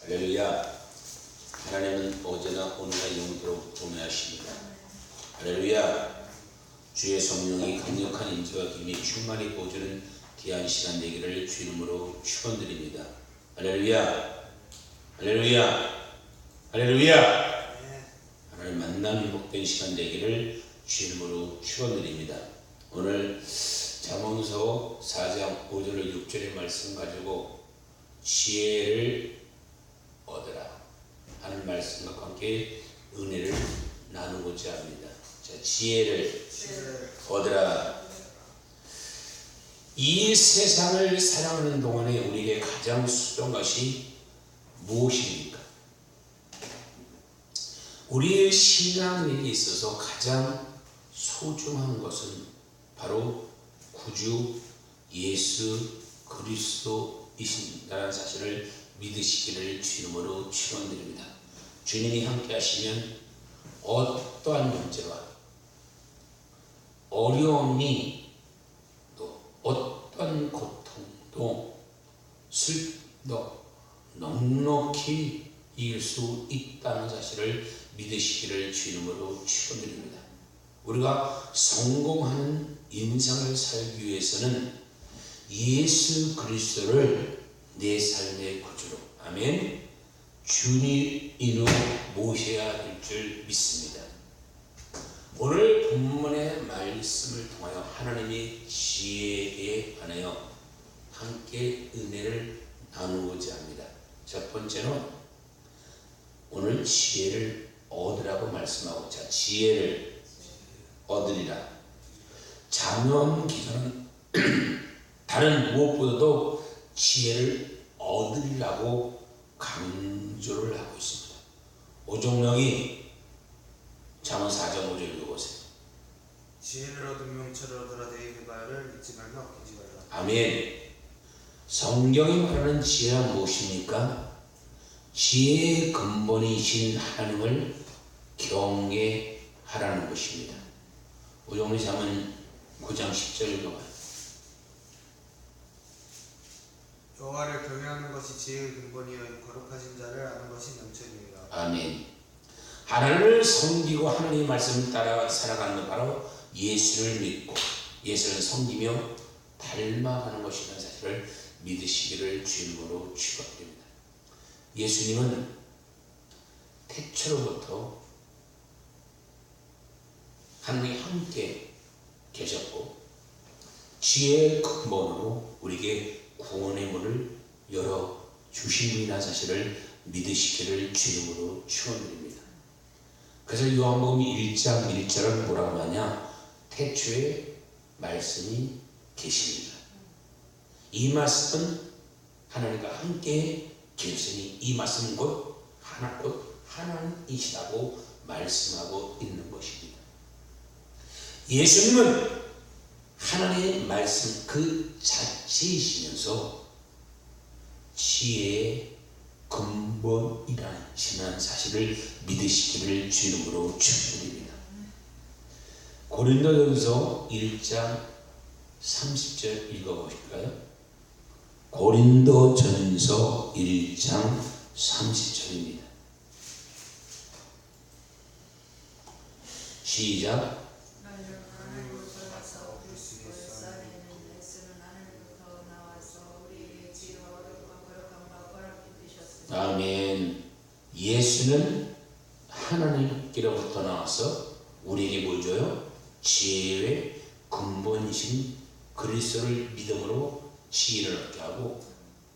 할렐루야. 하나님은 어제나 오늘나 영원토록 동행하십니다. 할렐루야. 주의 성령이 강력한 인도와 힘이 충만히 보여주는 귀한 시간 되기를 주 이름으로 축원드립니다. 할렐루야. 할렐루야. 할렐루야. 하나님 만남 행복된 시간 되기를 주 이름으로 축원드립니다. 오늘 잠언서 4장 5절 6절의 말씀 가지고 지혜를 얻으라 하는 말씀과 함께 은혜를 나누고자 합니다. 자, 지혜를 얻으라. 이 세상을 살아가는 동안에 우리에게 가장 소중한 것이 무엇입니까? 우리의 신앙에 있어서 가장 소중한 것은 바로 구주 예수 그리스도이신다는 사실을 믿으시기를 주 이름으로 축원드립니다. 주님이 함께 하시면 어떠한 문제와 어려움이 또 어떤 고통도 슬픔도 넉넉히 이길 수 있다는 사실을 믿으시기를 주 이름으로 축원드립니다. 우리가 성공하는 인생을 살기 위해서는 예수 그리스도를 내 삶의 구주로, 아멘, 주님으로 모셔야 될 줄 믿습니다. 오늘 본문의 말씀을 통하여 하나님의 지혜에 관하여 함께 은혜를 나누고자 합니다. 첫 번째는 오늘 지혜를 얻으라고 말씀하고, 자, 지혜를 얻으리라. 잠언 기자는 다른 무엇보다도 지혜를 얻으리라고 강조를 하고 있습니다. 오종령이 잠언 4장 5절 읽어보세요. 지혜를 얻은 명철을 얻으라. 내 말을 잊지 말며 아끼지 말라. 아멘. 성경이 말하는 지혜가 무엇입니까? 지혜의 근본이신 하나님을 경외하라는 것입니다. 오종리 잠언 9장 10절 읽어봐요. 여호와를 경외하는 것이 지혜의 근본이요 거룩하신 자를 아는 것이 명철이니라. 아멘. 하나님을 섬기고 하나님의 말씀을 따라 살아가는 것, 바로 예수를 믿고 예수를 섬기며 닮아가는 것이라는 사실을 믿으시기를 주 이름으로 축원드립니다. 예수님은 태초로부터 하나님이 함께 계셨고 지혜의 근본으로 우리에게 구원의 문을 열어주심이라는 사실을 믿으시기를 주 이름으로 축원드립니다. 그래서 요한복음 1장 1절은 뭐라고 하냐? 태초에 말씀이 계십니다. 이 말씀은 하나님과 함께 계시니 이 말씀은 곧 하나님이시라고 말씀하고 있는 것입니다. 예수님은 하나님의 말씀 그 자체이시면서 지혜의 근본이라는 사실을 믿으시기를 주 이름으로 축원드립니다. 고린도전서 1장 30절 읽어보실까요? 고린도전서 1장 30절입니다. 시작. 아멘. 예수는 하나님께로부터 나와서 우리에게 뭘 줘요? 지혜의 근본이신 그리스도를 믿음으로 지혜를 얻게 하고,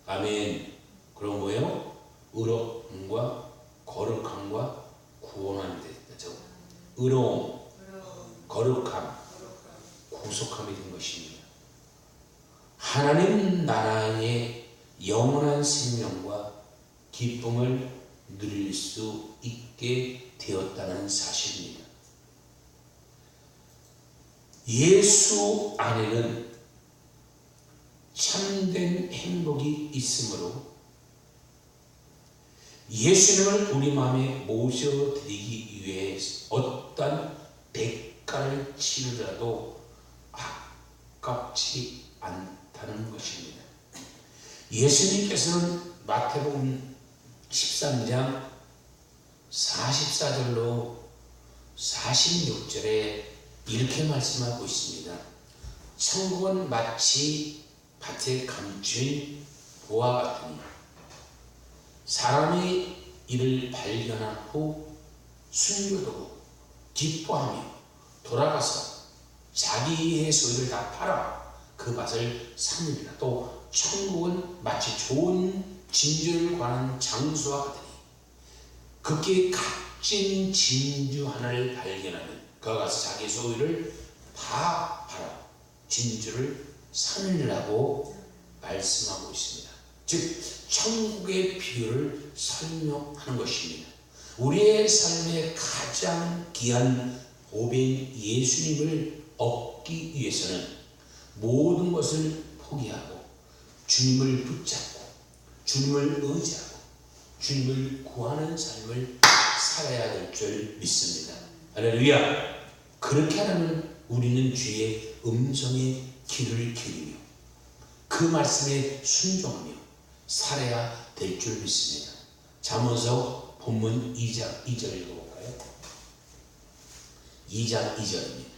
아멘. 그럼 뭐예요? 의로움과 거룩함과 구원함이 됐죠. 의로움, 거룩함, 구속함이 된 것입니다. 하나님 나라의 영원한 생명과 기쁨을 누릴 수 있게 되었다는 사실입니다. 예수 안에는 참된 행복이 있으므로 예수님을 우리 마음에 모셔드리기 위해 어떤 대가를 치르라도 아깝지 않다는 것입니다. 예수님께서는 마태복음 13장 44절로 46절에 이렇게 말씀하고 있습니다. 천국은 마치 밭에 감춘 보화 같으니 사람이 이를 발견한 후 순교하고 기뻐하며 돌아가서 자기의 소유를 다 팔아 그 밭을 삽니다. 또 천국은 마치 좋은 진주를 관한 장수와 같으니 극히 값진 진주 하나를 발견하면 그가 가서 자기 소유를 다 팔아 진주를 사느니라고 말씀하고 있습니다. 즉 천국의 비유를 설명하는 것입니다. 우리의 삶의 가장 귀한 보배인 예수님을 얻기 위해서는 모든 것을 포기하고 주님을 붙잡고 주님을 의지하고 주님을 구하는 삶을 살아야 될 줄 믿습니다. 할렐루야. 그렇게 하면 우리는 주의 음성에 귀를 기울이며 그 말씀에 순종하며 살아야 될 줄 믿습니다. 잠언서 본문 2장 2절 읽어볼까요? 2장 2절입니다.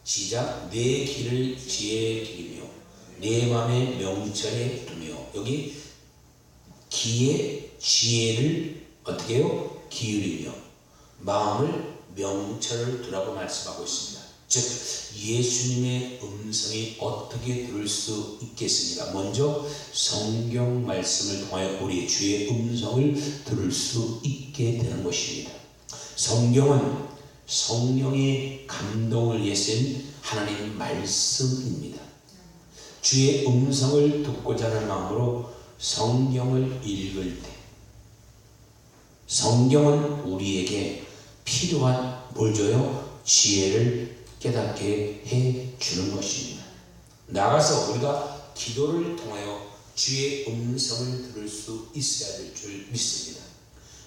시작. 내 길을 지혜에 기리며 내 맘에 명철에 두며. 여기 기에 지혜를 어떻게 해요? 기울이며 마음을 명철을 두라고 말씀하고 있습니다. 즉 예수님의 음성이 어떻게 들을 수 있겠습니까? 먼저 성경 말씀을 통하여 우리 주의 음성을 들을 수 있게 되는 것입니다. 성경은 성령의 감동을 위해 쓴 하나님 말씀입니다. 주의 음성을 듣고자 하는 마음으로 성경을 읽을 때 성경은 우리에게 필요한 뭘 줘요? 지혜를 깨닫게 해주는 것입니다. 나가서 우리가 기도를 통하여 주의 음성을 들을 수 있어야 될 줄 믿습니다.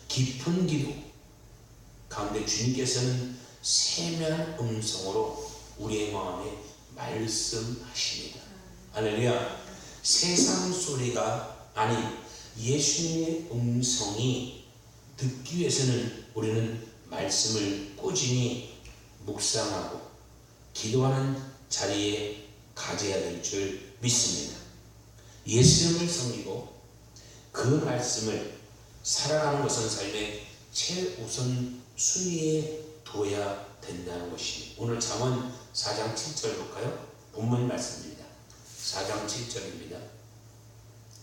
깊은 기도 가운데 주님께서는 세밀한 음성으로 우리의 마음에 말씀하십니다. 할렐루야. 세상 소리가 아닌 예수님의 음성이 듣기 위해서는 우리는 말씀을 꾸준히 묵상하고 기도하는 자리에 가져야 될 줄 믿습니다. 예수님을 섬기고 그 말씀을 살아가는 것은 삶의 최우선 순위에 둬야 된다는 것입니다. 오늘 잠언 4장 7절 볼까요? 본문 말씀입니다. 4장 7절입니다.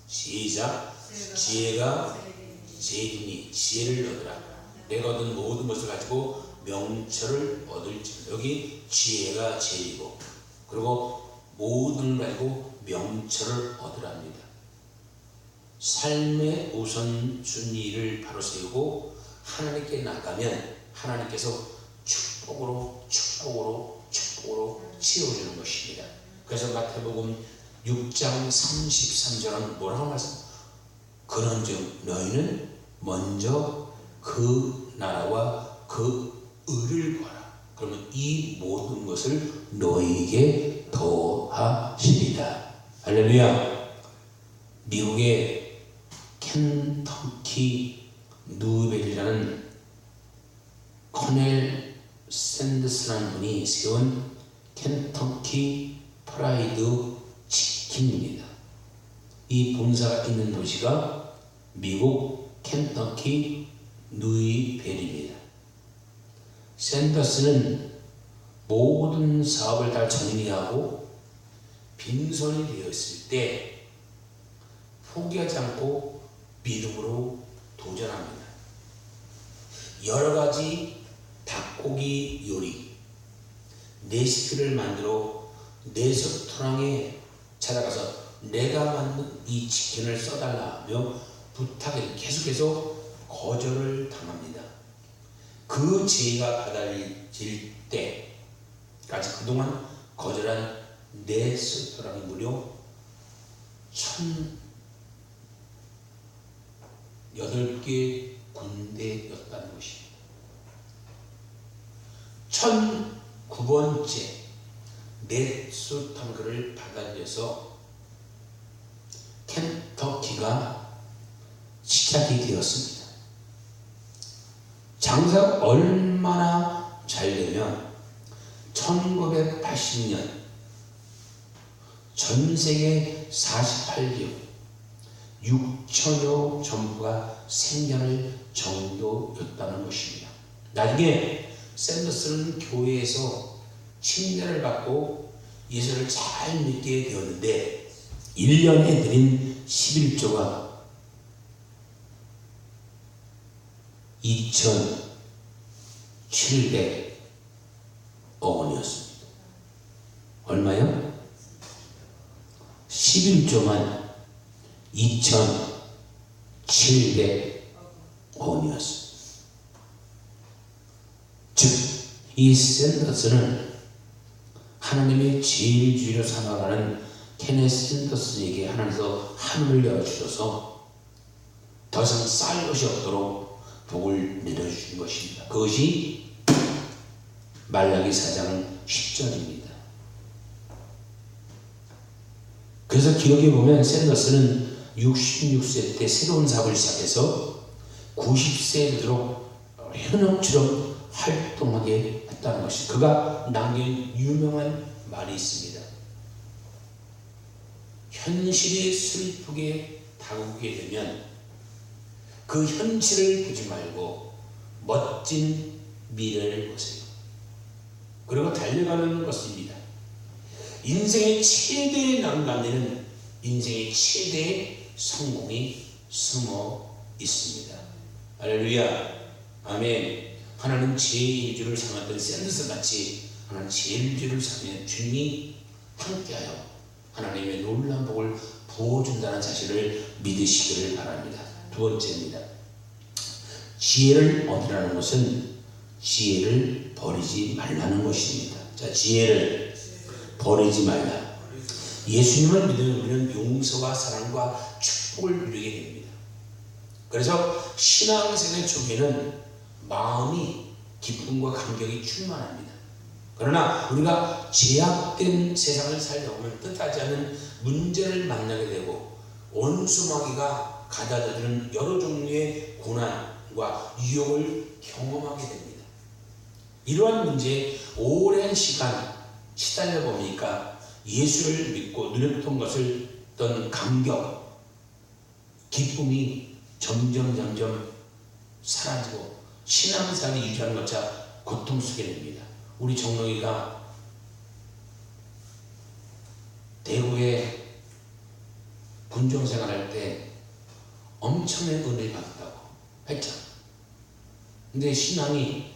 시작. 지혜가 제일이니 지혜를 얻으라. 내가 얻은 모든 것을 가지고 명철을 얻을지어다. 여기 지혜가 제일이고 그리고 모든 걸 가지고 명철을 얻으랍니다. 삶의 우선순위를 바로 세우고 하나님께 나가면 하나님께서 축복으로 채워주는 것입니다. 그래서 마태복음 6장 33절은 뭐라고 말씀? 그런즉 너희는 먼저 그 나라와 그 의를 구하라. 그러면 이 모든 것을 너희에게 더하시리라. 할렐루야. 미국의 켄터키 누벨이라는 커넬 샌더스라는 분이 세운 켄터키 프라이드 치킨입니다. 이 본사가 있는 도시가 미국 켄터키 루이벨입니다. 샌더스는 모든 사업을 다 정리하고 빈손이 되었을 때 포기하지 않고 믿음으로 도전합니다. 여러 가지 닭고기 요리, 레시피를 만들어 레스토랑에 찾아가서 내가 만든 이 치킨을 써달라며 부탁을 계속해서 거절을 당합니다. 그 제의가 받아들일 때까지 그동안 거절한 레스토랑이 무려 1,008개 군데였다는 것입니다. 1009번째 레스토랑을 받아들여서 전기가 시작이 되었습니다. 장사가 얼마나 잘 되면 1980년 전 세계 48기업 6천여 점포가 생겨날 정도였다는 것입니다. 나중에 샌더스는 교회에서 침례를 받고 예수를 잘 믿게 되었는데 1년에 드린 11조가 2,700억 원이었습니다. 얼마요? 11조만 2,700억 원이었습니다. 즉, 이 샌더스는 하나님의 제일주의로 삼아가는 케네스 샌더스에게 하나님께서 하늘을 열어주셔서 더 이상 쌀 것이 없도록 복을 내려주신 것입니다. 그것이 말라기 4장 10절입니다. 그래서 기록해 보면 샌더스는 66세 때 새로운 사업을 시작해서 90세에 되도록 현역처럼 활동하게 했다는 것이 그가 남긴 유명한 말이 있습니다. 현실이 슬프게 다가오게 되면 그 현실을 보지 말고 멋진 미래를 보세요. 그리고 달려가는 것입니다. 인생의 최대의 난관에는 인생의 최대의 성공이 숨어 있습니다. 할렐루야. 아멘. 하나님 제1주를 삼았던 샌더스 같이 하나님 제1주를 삼는 주님이 함께하여 하나님의 놀라운 복을 부어준다는 사실을 믿으시기를 바랍니다. 두 번째입니다. 지혜를 얻으라는 것은 지혜를 버리지 말라는 것입니다. 자, 지혜를 버리지 말라. 예수님을 믿으면 우리는 용서와 사랑과 축복을 누리게 됩니다. 그래서 신앙생활 초기에는 마음이 기쁨과 감격이 충만합니다. 그러나 우리가 제약된 세상을 살다 보면 뜻하지 않은 문제를 만나게 되고 원수마귀가 가다듬는 여러 종류의 고난과 유혹을 경험하게 됩니다. 이러한 문제에 오랜 시간 시달려 보니까 예수를 믿고 누렸던 것을 어떤 감격, 기쁨이 점점 사라지고 신앙생활을 유지하는 것자 고통스럽게 됩니다. 우리 정록이가 대구에 군종생활할 때 엄청난 은혜를 받았다고 했죠. 근데 신앙이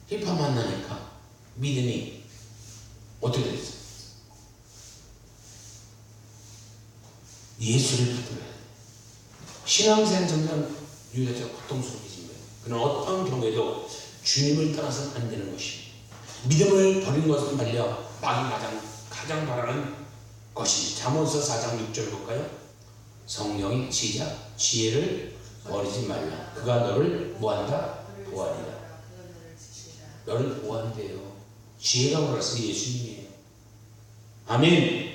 힙합 만나니까 믿음이 어떻게 됐어요? 예수를 붙들어야 돼. 신앙생활 점점 유대자 고통스러워진 거예요. 그러나 어떤 경우에도 주님을 떠나서는 안 되는 것입니다. 믿음을 버린 것은 말려 마귀가 가장 바라는 것입니다. 잠언서 4장 6절 볼까요? 성령이 시작 지혜를 버리지 말라. 그가 너를 뭐한다? 보아리라. 너를 보호한대요. 지혜가 뭐라서 예수님이에요. 아멘.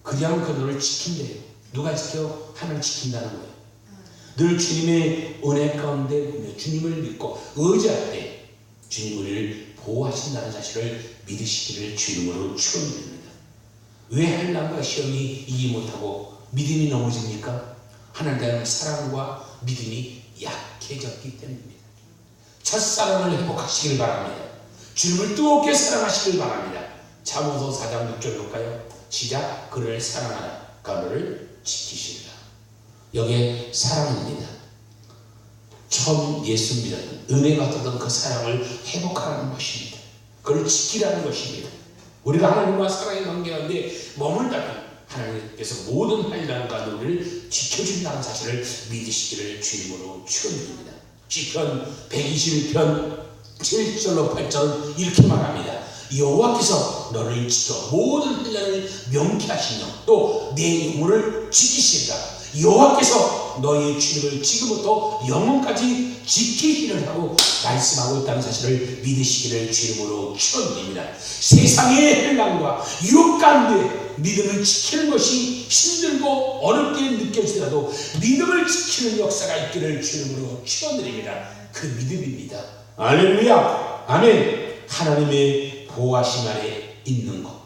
그냥 그 너를 지킨대요. 누가 지켜? 하나님 지킨다는 거예요. 늘 주님의 은혜 가운데 보며 주님을 믿고 의지할 때 주님 우리를 보호하신다는 사실을 믿으시기를 주님으로 축원드립니다. 왜 한란과 시험이 이기 못하고 믿음이 넘어집니까? 하나님 대한 사랑과 믿음이 약해졌기 때문입니다. 첫사랑을 회복하시길 바랍니다. 주님을 뜨겁게 사랑하시길 바랍니다. 잠언서 4장 6절 볼까요? 시작 그를 사랑하라. 그를 지키시리라. 여기에 사랑입니다. 처음 예수 믿었던 은혜 받았던 그 사랑을 회복하라는 것입니다. 그걸 지키라는 것입니다. 우리가 하나님과 사랑의 관계 가운데 머물다면 하나님께서 모든 환난과 우리를 지켜준다는 사실을 믿으시기를 주님으로 축원드립니다. 시편 121편 7절로 8절 이렇게 말합니다. 여호와께서 너를 지켜 모든 환난을 명쾌하시며 또 내 영혼을 지키시리라. 여호와께서 너의 주님을 지금부터 영원까지 지키시리라고 말씀하고 있다는 사실을 믿으시기를 주님으로 축원드립니다. 세상의 환난과 유혹 가운데 믿음을 지키는 것이 힘들고 어렵게 느껴지더라도 믿음을 지키는 역사가 있기를 주님으로 축원드립니다. 그 믿음입니다. 할렐루야. 아멘. 하나님의 보호하심 아래 있는 것,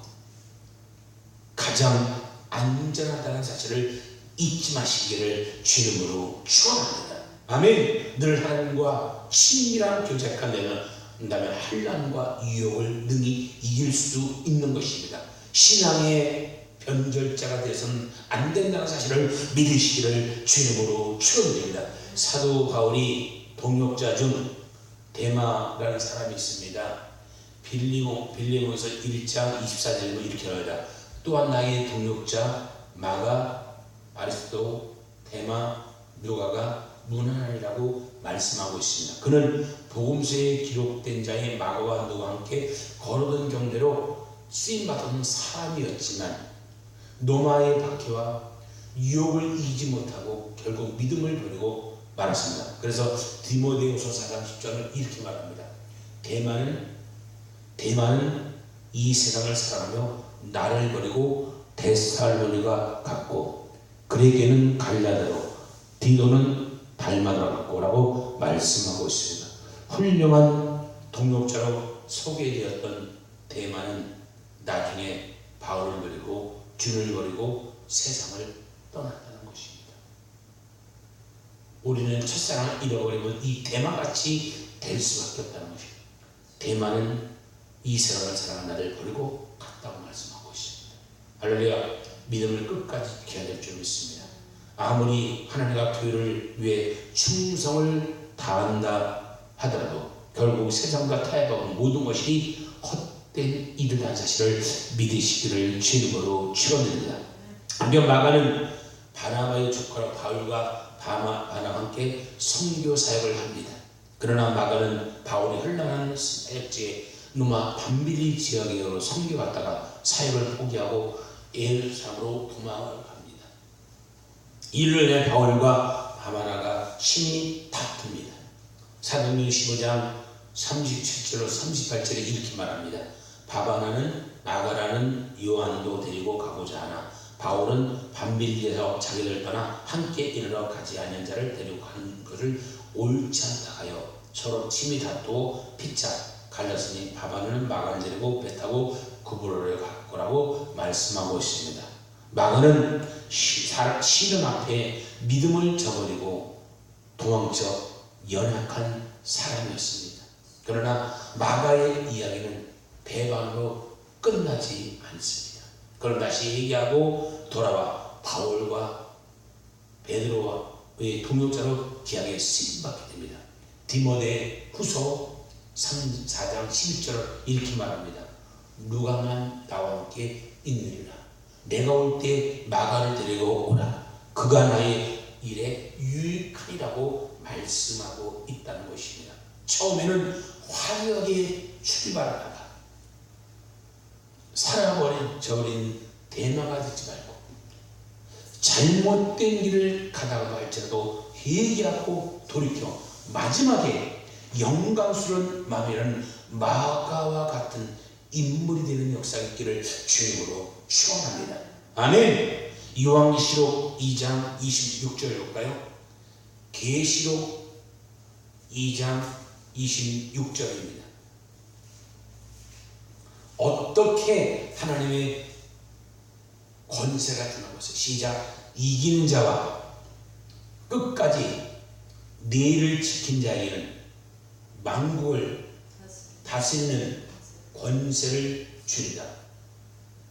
가장 안전하다는 사실을 잊지 마시기를 주님으로 축원합니다. 아멘. 늘 하나님과 친밀한 교제가 된다면 환난과 유혹을 능히 이길 수 있는 것입니다. 신앙의 변절자가 되어서는 안 된다는 사실을 믿으시기를 주님으로 축원드립니다. 사도 바울이 동역자 중 데마라는 사람이 있습니다. 빌레몬서 1장 24절에 이렇게 나옵니다. 또한 나의 동역자 마가, 아리스도, 데마, 누가가 무난하리라고 말씀하고 있습니다. 그는 복음서에 기록된 자의 마가와 누가와 함께 걸어던 경대로 쓰임받은 사람이었지만 노마의 박해와 유혹을 이기지 못하고 결국 믿음을 버리고 말았습니다. 그래서 디모데후서 4장 10절을 이렇게 말합니다. 대만은 이 세상을 사랑하며 나를 버리고 데살로니가 갔고 그에게는 갈라디아로 디도는 달마다 갔고라고 말씀하고 있습니다. 훌륭한 동역자로 소개되었던 대만은 나중에 바울을 버리고 주를 버리고 세상을 떠났다는 것입니다. 우리는 첫사랑을 잃어버리면 이 대만같이 될 수밖에 없다는 것입니다. 대만은 이 세상을 사랑하는 나를 버리고 갔다고 말씀하고 있습니다. 할렐루야. 믿음을 끝까지 지켜야 될 줄 믿습니다. 아무리 하나님과 교회를 위해 충성을 다한다 하더라도 결국 세상과 타협하고 모든 것이 헛된 일이라는 사실을 믿으시기를 주님으로 축원드립니다. 한편 마가는 바나바의 조카로 바울과 바나바와 함께 선교 사역을 합니다. 그러나 마가는 바울이 흘러가는 사역지에 누마 밤빌리 지역으로 선교 갔다가 사역을 포기하고 예루살렘으로 도망을 갑니다. 이를 인해 바울과 바나바가 심히 다툽니다. 사도행전 15장 37절로 38절에 이렇게 말합니다. 바나바는 마가라는 요한도 데리고 가고자 하나 바울은 밤빌리에서 자기를 떠나 함께 이르러 가지 아니한 자를 데리고 가는 것을 옳지 않다 하여 서로 침이 다투어 피차 갈랐으니 바나바는 마가를 데리고 배 타고 구브로를 갔고라고 말씀하고 있습니다. 마가는 시련 앞에 믿음을 저버리고 도망쳐 연약한 사람이었습니다. 그러나 마가의 이야기는 배반으로 끝나지 않습니다. 그럼 다시 얘기하고 돌아와 바울과 베드로와의 동역자로 기약에 쓰임받게 됩니다. 디모데후서 4장 11절을 이렇게 말합니다. 누가만 나와 함께 있느니라. 내가 올 때 마가를 데리고 오라. 그가 나의 일에 유익하리라고 말씀하고 있다는 것입니다. 처음에는 화려하게 출발하다가 살아버린 대마가 되지 말고 잘못된 길을 가다가 할지라도 회개하고 돌이켜 마지막에 영광스러운 마음이라는 마가와 같은 인물이 되는 역사가 있기를 주님으로 축원합니다. 아멘. 요한계시록 2장 26절 볼까요? 계시록 2장 26절입니다. 어떻게 하나님의 권세가 드는 것을 시작. 이기는 자와 끝까지 내일을 지킨 자에게는 만국을 다스리는 권세를 주리다.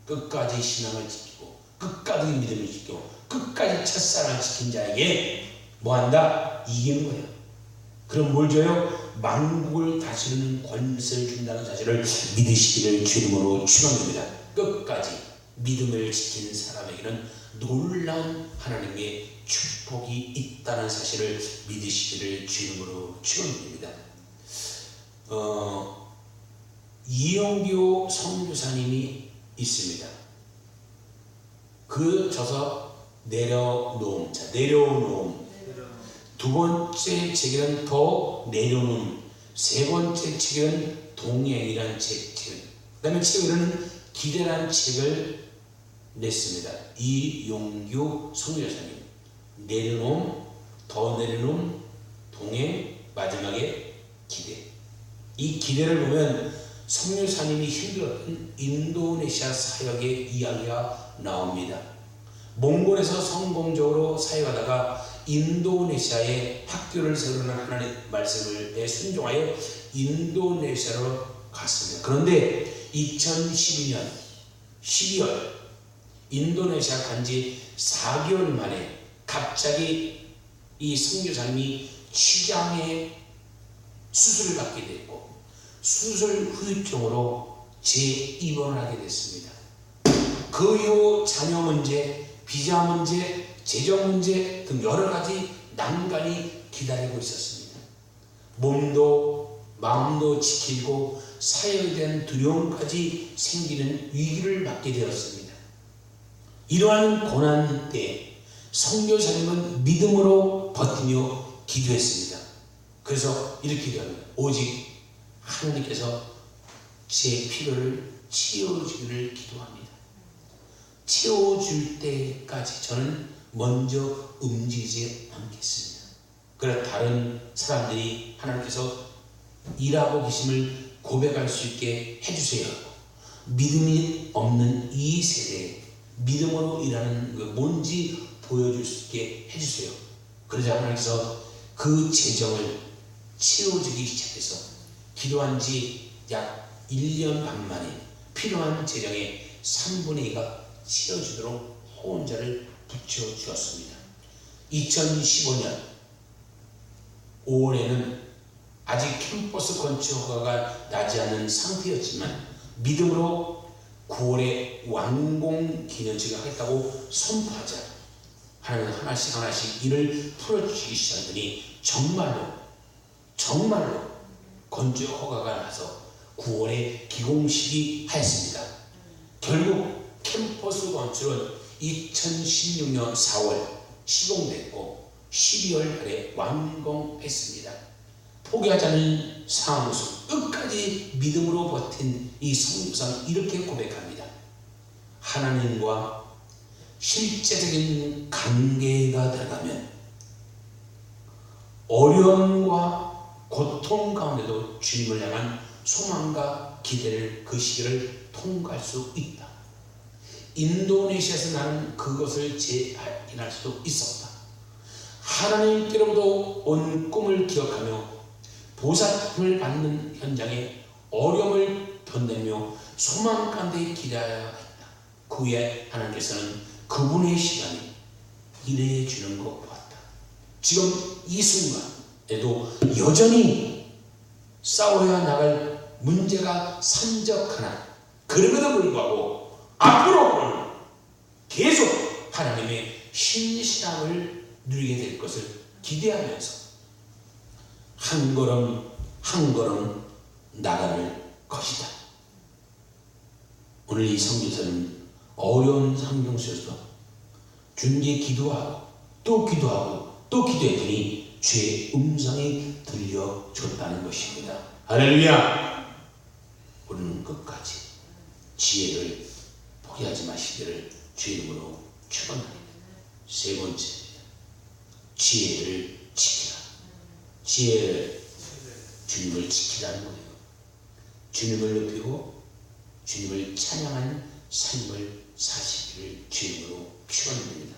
끝까지 신앙을 지키고 끝까지 믿음을 지키고 끝까지 첫사랑을 지킨 자에게 뭐한다? 이기는 거예요. 그럼 뭘 줘요? 만국을 다스리는 권세를 준다는 사실을 믿으시기를 주님으로 축원합니다. 끝까지 믿음을 지킨 사람에게는 놀라운 하나님의 축복이 있다는 사실을 믿으시기를 주님으로 축원드립니다. 이영교 선교사님이 있습니다. 그 저서 내려놓음, 두 번째 책은 더 내려놓음, 세 번째 책은 동행이라는 책, 그 다음에 책으로는 기대라는 책을 냈습니다. 이용규 선교사님. 내려놓음, 더 내려놓음, 동행, 마지막에 기대. 이 기대를 보면 선교사님이 힘들었던 인도네시아 사역의 이야기가 나옵니다. 몽골에서 성공적으로 사역하다가 인도네시아에 학교를 세우는 하나님의 말씀에 순종하여 인도네시아로 갔습니다. 그런데 2012년 12월 인도네시아 간지 4개월 만에 갑자기 이 선교사님이 췌장에 수술을 받게 됐고 수술 후유증으로 재입원을 하게 됐습니다. 그 이후 자녀 문제, 비자 문제, 재정 문제 등 여러 가지 난관이 기다리고 있었습니다. 몸도 마음도 지키고 사역에 대한 두려움까지 생기는 위기를 맞게 되었습니다. 이러한 고난 때 선교사님은 믿음으로 버티며 기도했습니다. 그래서 이렇게 기도합니다. 오직 하나님께서 제 필요를 채워주기를 기도합니다. 채워줄 때까지 저는 먼저 움직이지 않겠습니다. 그래 다른 사람들이 하나님께서 일하고 계심을 고백할 수 있게 해주세요. 믿음이 없는 이 세대에 믿음으로 일하는 게 뭔지 보여줄 수 있게 해주세요. 그러자 하나님께서 그 재정을 채워주기 시작해서 기도한 지 약 1년 반 만에 필요한 재정의 3분의 2가 채워주도록 후원자를 붙여주었습니다. 2015년 5월에는 아직 캠퍼스 건축 허가가 나지 않은 상태였지만 믿음으로 9월에 완공 기념식을 하겠다고 선포하자 하나님 하나씩 일을 풀어주시기 시작하더니 정말로 건축 허가가 나서 9월에 기공식이 하였습니다. 결국 캠퍼스 건축은 2016년 4월 시공됐고 12월 달에 완공했습니다. 포기하지 않은 상황에서 끝까지 믿음으로 버틴 이 선교사는 이렇게 고백합니다. 하나님과 실제적인 관계가 들어가면 어려움과 고통 가운데도 주님을 향한 소망과 기대를 그 시기를 통과할 수 있다. 인도네시아에서 나는 그것을 재확인할 수도 있었다. 하나님께로부터 온 꿈을 기억하며 보살핌을 받는 현장에 어려움을 견디며 소망 가운데 기다려야 했다. 그 후에 하나님께서는 그분의 시간이 일해 주는 것 보았다. 지금 이 순간에도 여전히 싸워야 나갈 문제가 산적하나 그럼에도 불구하고 앞으로는 계속 하나님의 신실함을 누리게 될 것을 기대하면서 한 걸음 한 걸음 나갈 것이다. 오늘 이 선교사는 어려운 환경 속에서 주님께 기도하고 또 기도하고 또 기도했더니 주의 음성이 들려줬다는 것입니다. 할렐루야! 우리는 끝까지 지혜를 포기하지 마시기를 주의 이름으로 축원합니다. 세 번째입니다. 지혜를 지키라. 지혜를 주님을 지키라는 거예요. 주님을 높이고 주님을 찬양하는 삶을 사시기를 주님으로 축원합니다.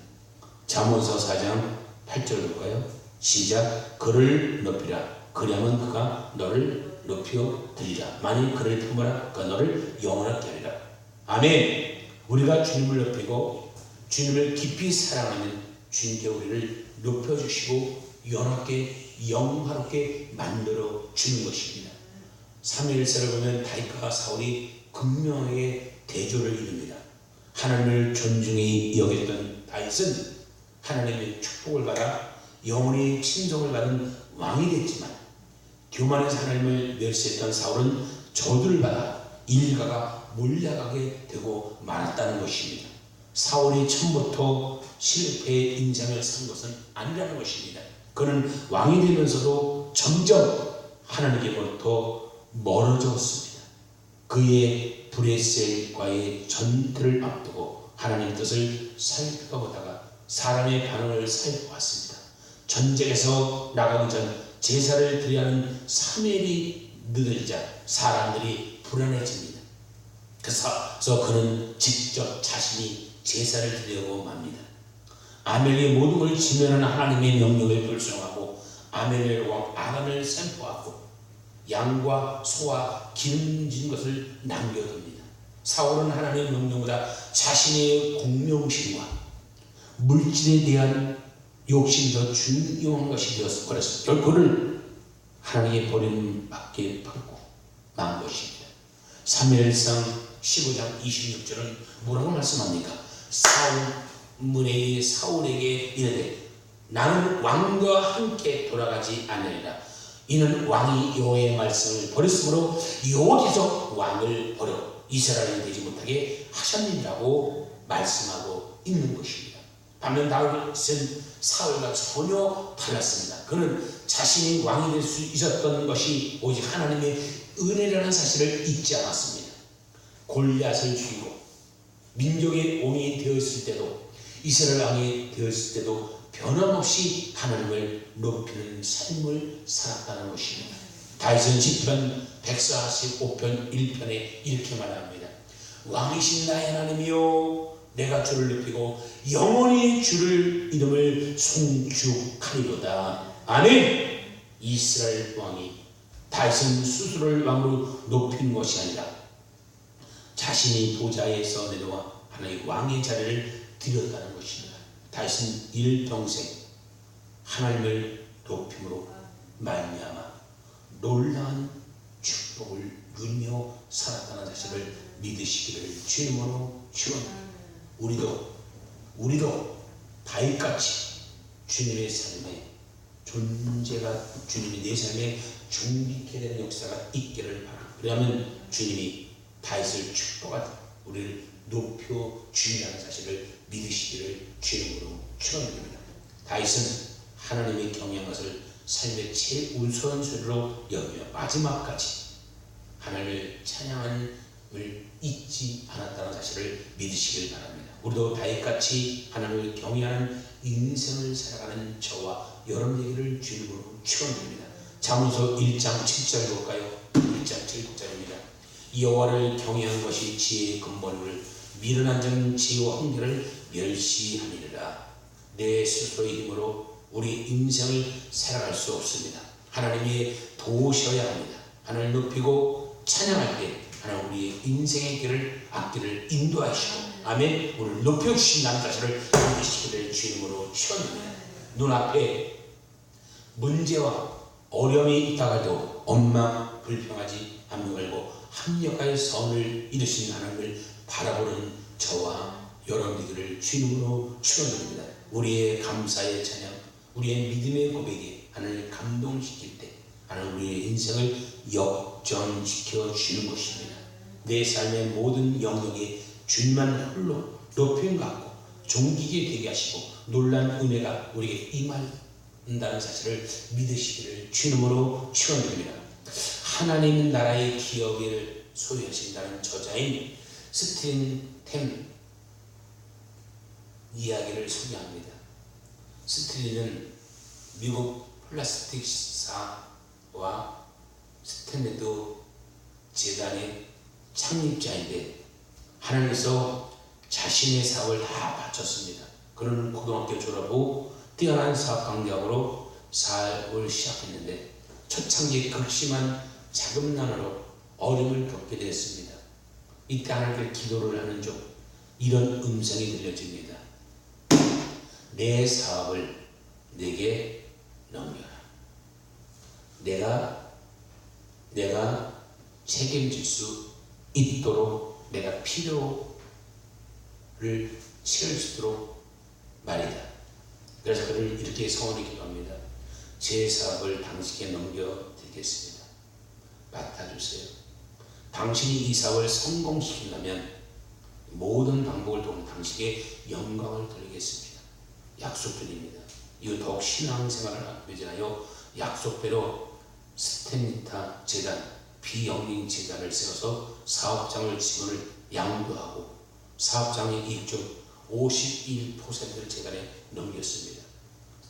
잠언서 4장 8절 볼까요? 시작. 그를 높이라. 그리하면 그가 너를 높여 드리라. 만일 그를 품으라. 그가 너를 영원하게 하리라. 아멘. 우리가 주님을 높이고 주님을 깊이 사랑하면 주님께 우리를 높여주시고 영원하게 영화롭게 만들어 주는 것입니다. 3일세를 보면 다윗과 사울이 극명하게 대조를 이룹니다. 하나님을 존중히 여겼던 다윗은 하나님의 축복을 받아 영원히 친정을 받은 왕이 됐지만 교만해서 하나님을 멸시했던 사울은 저주를 받아 일가가 몰려가게 되고 말았다는 것입니다. 사울이 처음부터 실패의 인장을 산 것은 아니라는 것입니다. 그는 왕이 되면서도 점점 하나님께로부터 멀어졌습니다. 그의 브레셀과의 전투를 앞두고 하나님의 뜻을 살펴보다가 사람의 반응을 살펴봤습니다. 전쟁에서 나가기 전 제사를 드려야 하는 사무엘이 늦어지자 사람들이 불안해집니다. 그래서 그는 직접 자신이 제사를 드리려고 합니다. 아멜의 모든 걸 지면하는 하나님의 명령을 불순종하고 아멜의 왕 아간을 선포하고 양과 소와 기름진 것을 남겨둡니다. 사울은 하나님의 명령보다 자신의 공명심과 물질에 대한 욕심이 더 중요한 것이 되었어. 그래서 결국은 하나님의 버림받게 받고 만 것입니다. 사무엘상 15장 26절은 뭐라고 말씀합니까? 사울에게 이르되 나는 왕과 함께 돌아가지 않으리라. 이는 왕이 여호와의 말씀을 버렸으므로 여호와께서 왕을 버려 이스라엘이 되지 못하게 하셨느니라고 말씀하고 있는 것입니다. 반면 다윗은 사울과 전혀 달랐습니다. 그는 자신이 왕이 될 수 있었던 것이 오직 하나님의 은혜라는 사실을 잊지 않았습니다. 골리앗을 죽이고 민족의 왕이 되었을 때도 이스라엘 왕이 되었을 때도 변함없이 하나님을 높이는 삶을 살았다는 것입니다. 다윗은 시편 145편 1편에 이렇게 말합니다. 왕이신 나의 하나님이여 내가 주를 높이고 영원히 주를 이름을 송축하리로다. 아멘. 이스라엘 왕이 다윗은 스스로를 왕으로 높인 것이 아니라 자신이 보좌에서 내려와 하나님의 왕의 자리를 드렸다는 것입니다. 다윗은 일평생 하나님을 높임으로 말미암아 놀라운 축복을 누리며 살았다는 사실을 믿으시기를 주님으로 축원합니다. 우리도 다윗같이 주님의 삶에 존재가 주님이 내 삶에 중립게 되는 역사가 있기를 바랍니다. 그러면 주님이 다윗을 축복하다 우리를 높여 주신다는 사실을 믿으시기를 주님으로 축원합니다. 다윗은 하나님의 경외한 것을 삶의 최우선순위로 여기며 마지막까지 하나님을 찬양함을 잊지 않았다는 사실을 믿으시길 바랍니다. 우리도 다윗같이 하나님을 경외하는 인생을 살아가는 저와 여러분에게를 주님으로 축원합니다. 잠언서 1장 7절 볼까요? 1장 7절입니다. 여호와를 경외하는 것이 지혜의 근본을 미련한 자는 지혜와 훈계를 멸시하니라. 내 스스로의 힘으로 우리 인생을 살아갈 수 없습니다. 하나님이 도우셔야 합니다. 하나님을 높이고 찬양할 때 하나님 우리의 인생의 길을 앞길을 인도하시고 아멘. 우리를 높여주신다는 사실을 믿으시기를 주님으로 축원합니다. 눈앞에 문제와 어려움이 있다가도 원망 불평하지 않는 걸고 합력하여 선을 이루신 하나님을 바라보는 저와 여러분들을 주님으로 축원합니다. 우리의 감사의 찬양, 우리의 믿음의 고백에 하나님을 감동시킬 때 하나님 우리의 인생을 역전시켜 주는 것입니다. 내 삶의 모든 영역에 주님만 홀로 높임 받고 존귀게 되게 하시고 놀란 은혜가 우리에게 임한다는 사실을 믿으시기를 주님으로 축원드립니다. 하나님 나라의 기업을 소유하신다는 저자인 스틴 템 이야기를 소개합니다. 스틴은 미국 플라스틱사와 스탠레드 재단의 창립자인데 하나님께서 자신의 사업을 다 바쳤습니다. 그는 고등학교 졸업 후 뛰어난 사업 강력으로 사업을 시작했는데 초창기에 극심한 자금난으로 어려움을 겪게 되었습니다. 이때 하나님께 기도를 하는 중 이런 음성이 들려집니다. 내 사업을 내게 넘겨라. 내가 책임질 수 있도록 내가 필요를 채울 수 있도록 말이다. 그래서 그를 이렇게 서원히 기도합니다. 제 사업을 당신께 넘겨드리겠습니다. 맡아주세요. 당신이 이 사업을 성공시키려면 모든 방법을 통해 당신에게 영광을 돌리겠습니다. 약속드립니다. 이후 더욱 신앙생활을 매진하여 약속대로 스탠리타 재단 비영리 재단을 세워서 사업장을 직원을 양도하고 사업장의 이익중 51%를 재단에 넘겼습니다.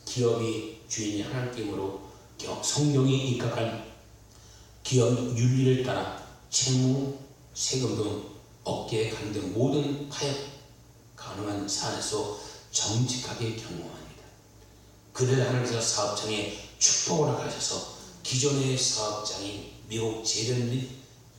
기업이 주인이 하나님께로 성령이 입각한 기업 윤리를 따라 채무, 세금 등 업계에 관련된 모든 타협 가능한 사안에서 정직하게 경영합니다. 그래야 하나님께서 사업장에 축복을 하셔서 기존의 사업장이 미국 재련 및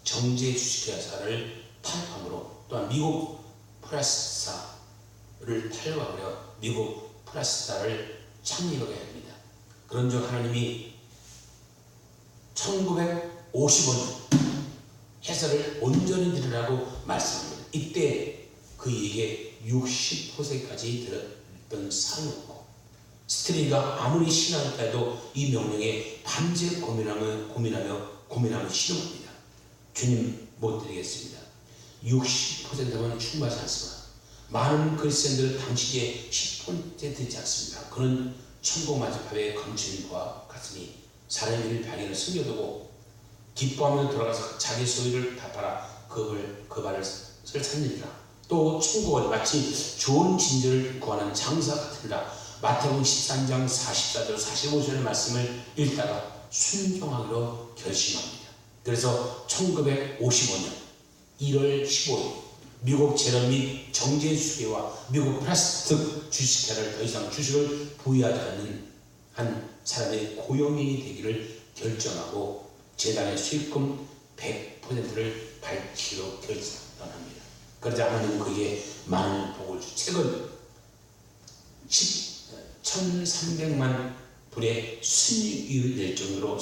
정제 주식회사를 탈환으로 또한 미국 플라스타를 탈환하여 미국 플라스타를 창립하게 합니다. 그런즉 하나님이 1955년 회사를 온전히 들으라고 말씀합니다. 이때 그에게 60%까지 들었던 상이었고 스트링가 아무리 신앙을 해도 이 명령에 밤새 고민하며 신음합니다. 주님 못 드리겠습니다. 60%면 충분하지 않습니다. 많은 그리스도인들 당시에 10% 되지 않습니다. 그는 천국 마지막에 감춘과 같으니 사람의 일을 발견을 숨겨두고 기뻐하며 돌아가서 자기 소유를 다 팔아 그 발을 살리리라. 또 천국은 마치 좋은 진저를 구하는 장사 같으리라. 마태복음 13장 44절 45절의 말씀을 읽다가 순종하기로 결심합니다. 그래서 1955년 1월 15일 미국 재련 및 정제 주식회와 미국 플라스틱 주식회를 더 이상 주식을 부여하지 않는 한 사람의 고용이 되기를 결정하고 재단의 수익금 100%를 밝히기로 결정합니다. 그러자 하나님은 그에게 많은 복을 주. 최근 1,300만 불의 순이익을 낼 정도로